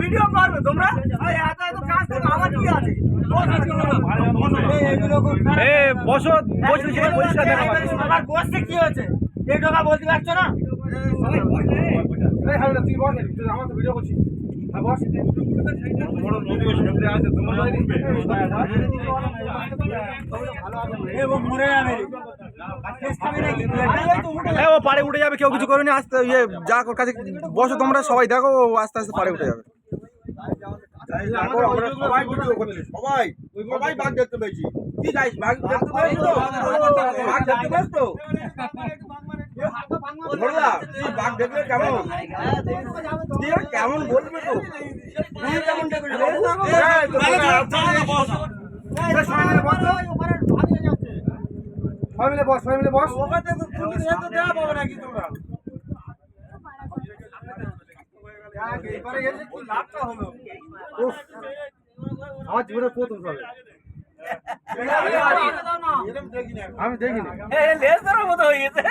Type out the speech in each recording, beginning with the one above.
video করবে তোমরা আমার কি আছে বসো আমার বসতে কি হয়েছে এই টাকা বলতে পারছো না তুই বল আমার তো ভিডিও করছি পাড়ে উঠে যাবে কেউ কিছু করেনি আস্তে ইয়ে যা কাছে বসো তোমরা সবাই দেখো আস্তে আস্তে পাড়ে উঠে যাবে সবাই বাঘ দেখতে পেয়েছি কি যাইস বাঘ দেখতে পাই তো বাঘ দেখতে পাস তো বাঘ দেখলে কেমন কেমন বলবে তো কেমন দেখবে আমার জীবনে প্রথম হবে আমি দেখিনি মতো হয়ে গেছে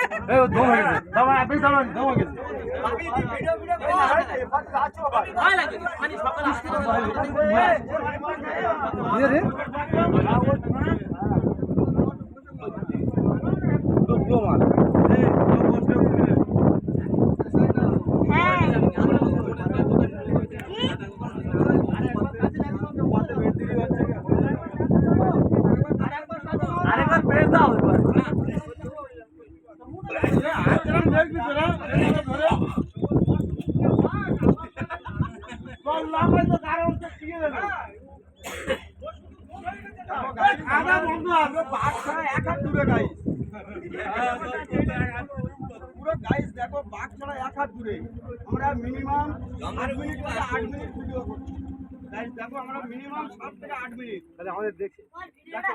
দেখো বাঘ ছাড়া 1 হাত দূরে আমরা মিনিমাম 8 মিনিট থেকে 8 মিনিট ভিডিও করছি গাইস দেখো আমরা মিনিমাম 7 থেকে 8 মিনিট তাহলে আমাদের দেখছি দেখো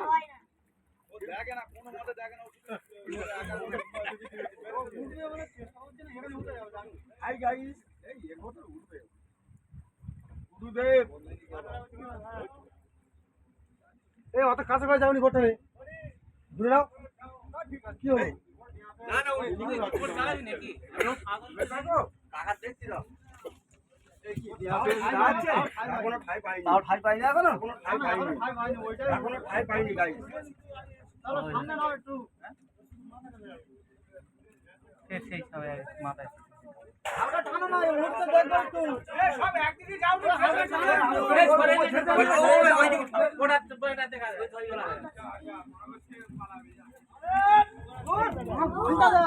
ও দেখে না কোনো মতে দেখে না হাই গাইস এই এগোতে উঠবে গুরুদেব এই অত কাছে করে যাওনি করতে হবে দূরে নাও কি হলো না না ওই উপর চালাবি নাকি দেখো কাকা দেখছি দাও এই কি এখনো ঠাই পাইনি তাও ঠাই পাই না এখনো এখনো ঠাই পাইনি গাইস চলো সামনে নাও একটু সেই সবাই মাথায় আমরা টানো না এই মুহূর্তে দেখো একটু এই সব একদিকে যাও না সামনে টানো ওটা ওটা দেখা যায় ওই গলা